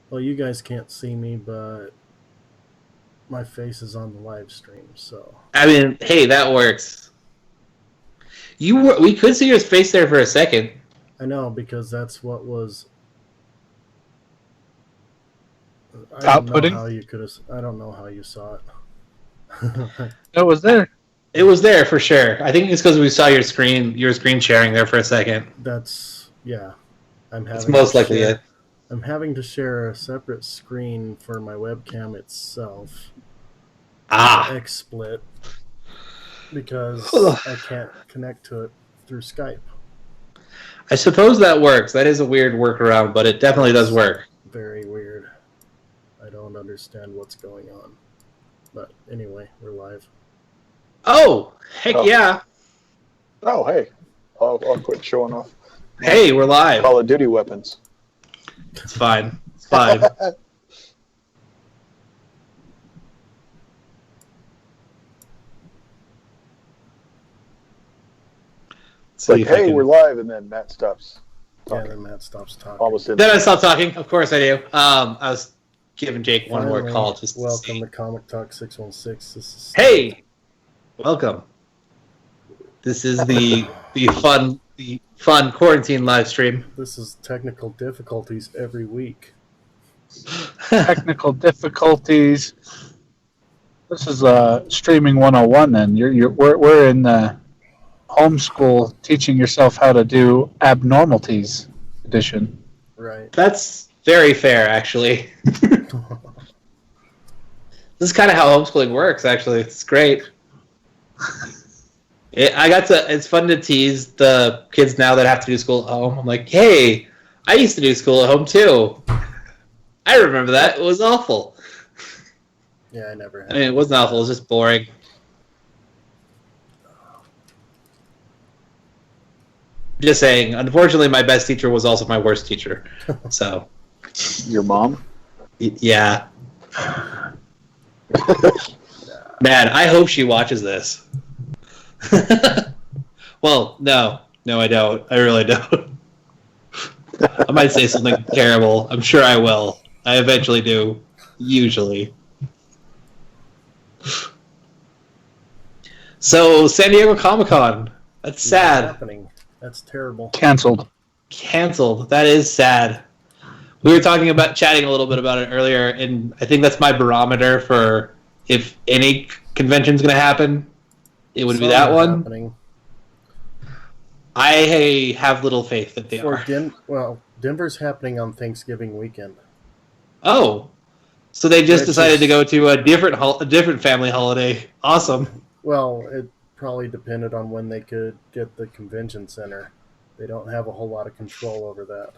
Well, you guys can't see me, but my face is on the live stream, so I mean, hey, that works. We could see your face there for a second. I know because that's what was. I don't know Outputting? how you could have. I don't know how you saw it. It was there. It was there for sure. I think it's because we saw your screen sharing there for a second. That's yeah. I'm having It's most likely share, it. I'm having to share a separate screen for my webcam itself. Ah. XSplit because I can't connect to it through Skype. I suppose that works. That is a weird workaround, but it definitely does work. Very weird. I don't understand what's going on. But anyway, we're live. Oh, heck yeah. Oh, hey. I'll quit showing off Hey, we're live. Call of Duty weapons. It's fine. It's fine. It's like, hey, we're live, and then Matt stops Yeah, talking. then Matt stops talking. Almost in Then I stop talking. Of course I do. I was giving Jake one more Finally, call just to welcome see. to Comic Talk 616. This is Hey, welcome. This is the fun quarantine live stream. This is technical difficulties every week. Technical difficulties. This is streaming 101. Then we're in homeschool teaching yourself how to do abnormalities edition. Right. That's very fair, actually. This is kind of how homeschooling works, actually. It's great. It's fun to tease the kids now that have to do school at home. I'm like, hey, I used to do school at home too. I remember that. It was awful. Yeah, I never had. I mean, it wasn't awful. It was just boring. Just saying. Unfortunately, my best teacher was also my worst teacher. So, your mom. Yeah. Man, I hope she watches this. Well, no, I don't. I really don't. I might say something terrible. I'm sure I will. I eventually do. Usually. So, San Diego Comic-Con. That's sad. What's happening? That's terrible. Canceled. Canceled. That is sad. We were talking about chatting a little bit about it earlier, and I think that's my barometer for if any convention's going to happen. It would be that one. Happening. I have little faith that they are. Denver's happening on Thanksgiving weekend. Oh, so they just Which decided to is- go to a different family holiday. Awesome. Well, it probably depended on when they could get the convention center. They don't have a whole lot of control over that.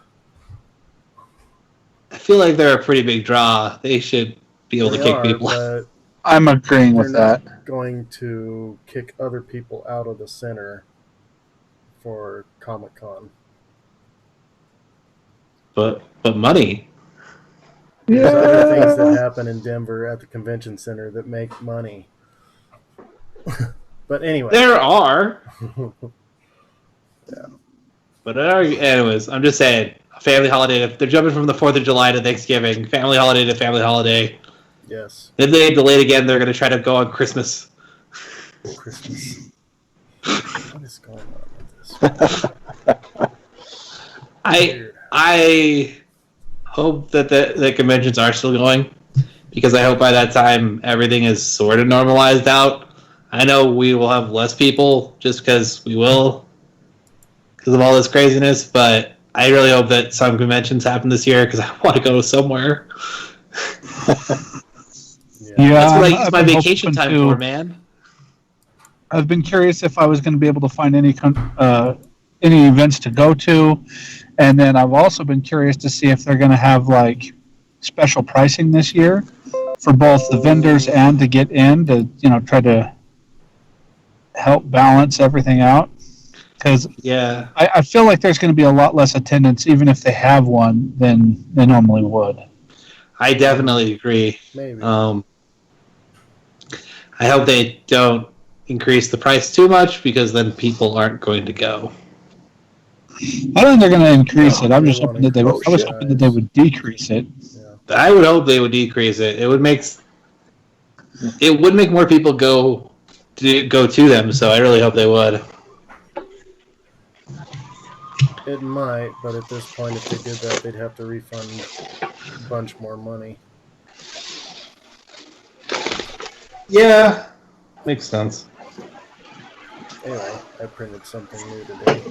I feel like they're a pretty big draw. They should be able to They kick are, people. but I'm agreeing they're with that. not going to kick other people out of the center for Comic-Con. But money. There's other things that happen in Denver at the convention center that make money. But anyway. There are. But anyways, I'm just saying, a family holiday. If they're jumping from the 4th of July to Thanksgiving, family holiday to family holiday. Yes. If they delay it again, they're going to try to go on Christmas. Christmas. What is going on with this? I hope that the conventions are still going, because I hope by that time everything is sort of normalized out. I know we will have less people just because we will, because of all this craziness, but I really hope that some conventions happen this year because I want to go somewhere. Yeah, That's what I use I've my been vacation hoping time to- for, man. I've been curious if I was going to be able to find any events to go to, and then I've also been curious to see if they're going to have like special pricing this year for both the vendors and to get in to try to help balance everything out. Because Yeah. I feel like there's going to be a lot less attendance even if they have one than they normally would. I definitely agree. Maybe. I hope they don't increase the price too much because then people aren't going to go. I don't think they're going to increase it. I'm just They hoping that won't I was increase hoping that they would decrease it. Yeah. I would hope they would decrease it. It would make more people go to them. So I really hope they would. It might, but at this point, if they did that, they'd have to refund a bunch more money. Yeah, makes sense. Anyway, I printed something new today.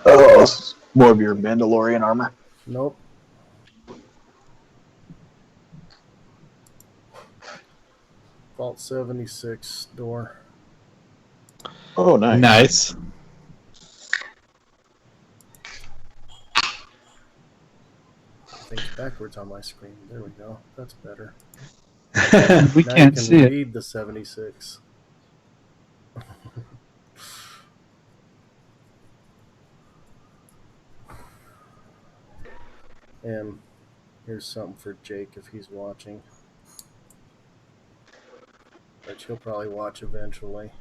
Oh, this is more of your Mandalorian armor. Nope. Vault 76 door. Oh, nice. Nice. Things backwards on my screen. There we go. That's better. We Now can't you see can it. read the 76. And here's something for Jake if he's watching. Which he'll probably watch eventually.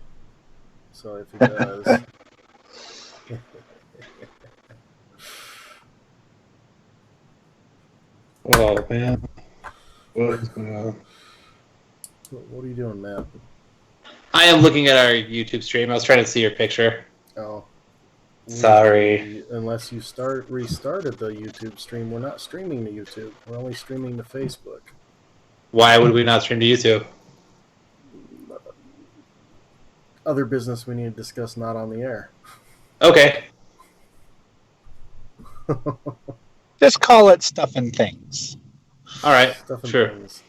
So if he does. Oh man, what is going on? What are you doing, Matt? I am looking at our YouTube stream. I was trying to see your picture. Oh. Sorry. Unless you restarted the YouTube stream, we're not streaming to YouTube. We're only streaming to Facebook. Why would we not stream to YouTube? Other business we need to discuss not on the air. Okay. Just call it stuff and things. All right. Stuff and Sure. things.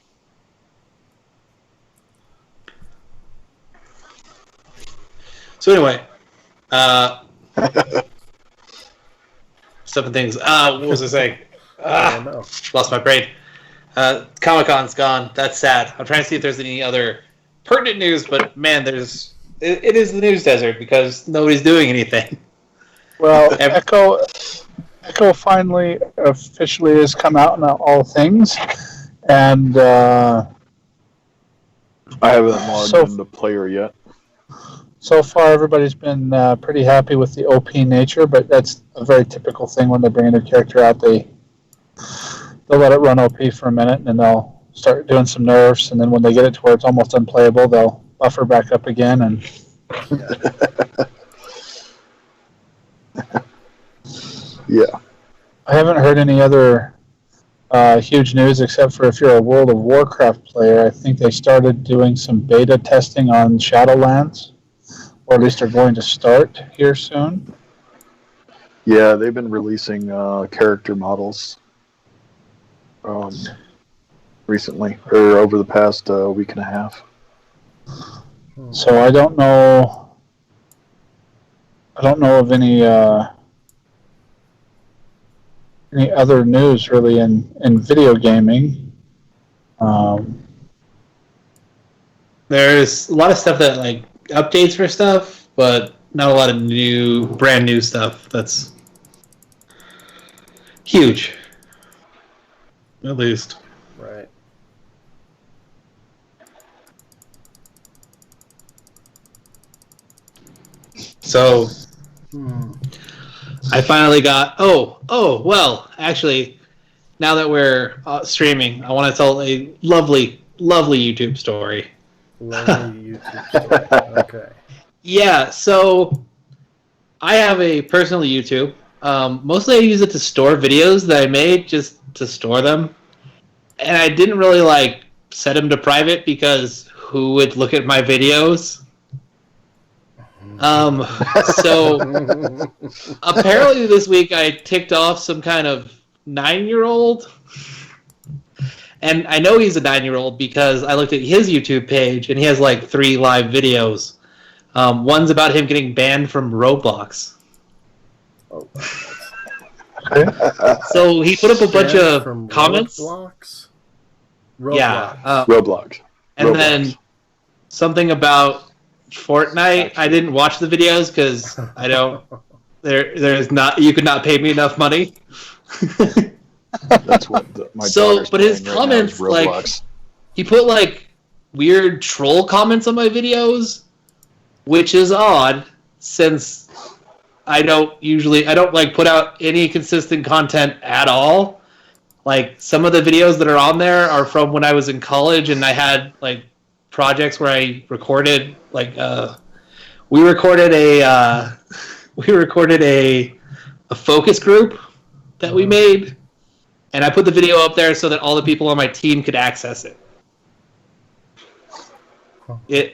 So anyway, stuff and things. What was I saying? I don't know. Lost my brain. Comic-Con's gone. That's sad. I'm trying to see if there's any other pertinent news, but man, it is the news desert because nobody's doing anything. Well, Echo finally officially has come out in all things, and I haven't logged into player yet. so far everybody's been pretty happy with the OP nature, but that's a very typical thing when they bring a new character out. They'll let it run OP for a minute, and then they'll start doing some nerfs, and then when they get it to where it's almost unplayable, they'll buffer back up again. And Yeah. I haven't heard any other huge news except for if you're a World of Warcraft player, I think they started doing some beta testing on Shadowlands, or at least are going to start here soon. Yeah, they've been releasing character models recently, or over the past week and a half. So I don't know of any other news really in video gaming. There's a lot of stuff that like updates for stuff, but not a lot of brand new stuff that's huge. At least. Right. So I finally got. Well, actually, now that we're streaming, I want to tell a lovely YouTube story. Lovely YouTube story. Okay. Yeah, so I have a personal YouTube. Mostly I use it to store videos that I made, just to store them. And I didn't really set them to private because who would look at my videos? So apparently this week I ticked off some kind of 9-year-old. And I know he's a 9-year-old because I looked at his YouTube page and he has 3 live videos. One's about him getting banned from Roblox. Oh, So he put up a bunch of comments. Roblox? Yeah. Roblox. And Roblox. then something about Fortnite. I didn't watch the videos because I don't. There's not. You could not pay me enough money. That's what my daughter's but his playing right now is comments, Roblox. he put weird troll comments on my videos, which is odd since I don't put out any consistent content at all. like some of the videos that are on there are from when I was in college, and I had like projects where I recorded like we recorded a focus group that we made, and I put the video up there so that all the people on my team could access it.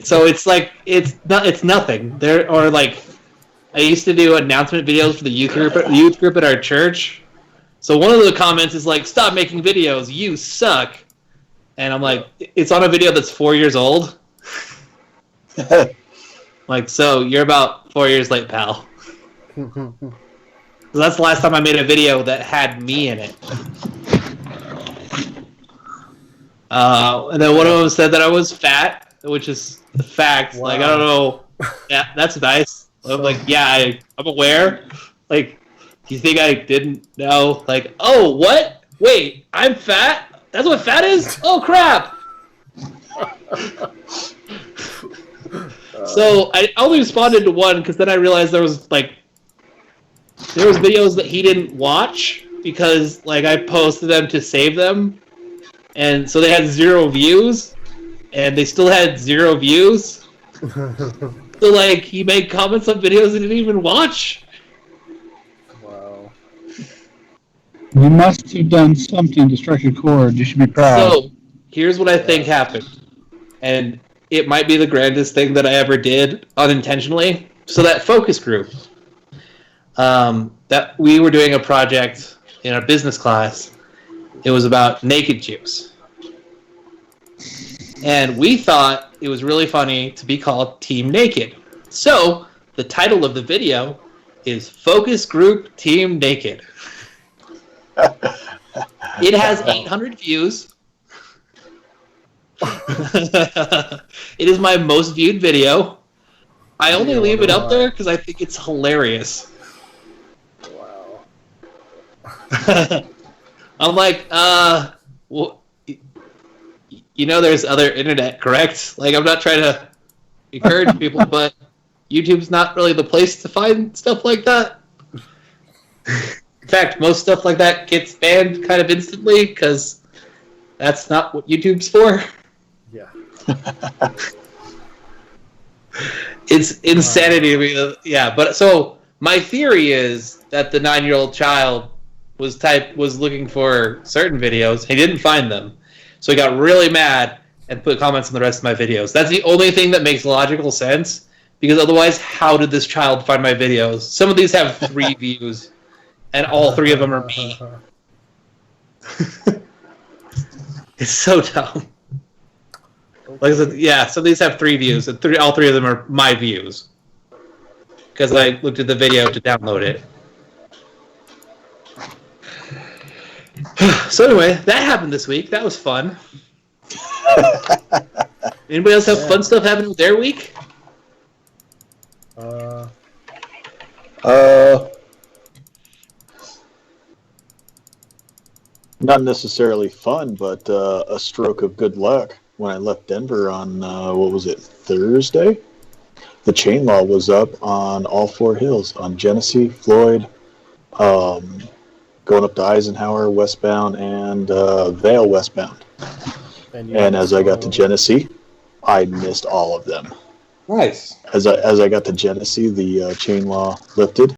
So it's like it's nothing there. Or like I used to do announcement videos for the youth group at our church. So one of the comments is like, "Stop making videos, you suck," and I'm like, it's on a video that's 4 years old. Like, so you're about 4 years late, pal. So that's the last time I made a video that had me in it. And then one of them said that I was fat, which is a fact. Wow. Like, I don't know. Yeah, that's nice. I'm like, yeah, I'm aware. Like, do you think I didn't know? Like, oh, what? Wait, I'm fat? That's what fat is? Oh, crap. So I only responded to one because then I realized there was videos that he didn't watch because like I posted them to save them, and so they had 0 views, and they still had 0 views. So like he made comments on videos he didn't even watch. Wow. You must have done something to strike a chord. You should be proud. So here's what I think happened, and it might be the grandest thing that I ever did unintentionally. So that focus group, that we were doing a project in a business class. It was about naked Jews. And we thought it was really funny to be called Team Naked. So the title of the video is Focus Group Team Naked. It has 800 views. It is my most viewed video. I only leave it up there because I think it's hilarious. Wow. I'm like, well, you know, there's other internet, correct? Like, I'm not trying to encourage people, but YouTube's not really the place to find stuff like that. In fact, most stuff like that gets banned kind of instantly because that's not what YouTube's for. Yeah. It's insanity. Wow. Yeah, but so my theory is that the 9-year-old child was looking for certain videos. He didn't find them. So he got really mad and put comments on the rest of my videos. That's the only thing that makes logical sense, because otherwise, how did this child find my videos? Some of these have 3 views, and all 3 of them are me. It's so dumb. Like I said, yeah, some of these have 3 views, and all 3 of them are my views. Because I looked at the video to download it. So anyway, that happened this week. That was fun. Anybody else have fun stuff happening with their week? Not necessarily fun, but a stroke of good luck. When I left Denver on, Thursday? The chain law was up on all 4 hills, on Genesee, Floyd, going up to Eisenhower westbound, and Vale westbound. And as I got to Genesee, I missed all of them. Nice. As I got to Genesee, the chain law lifted,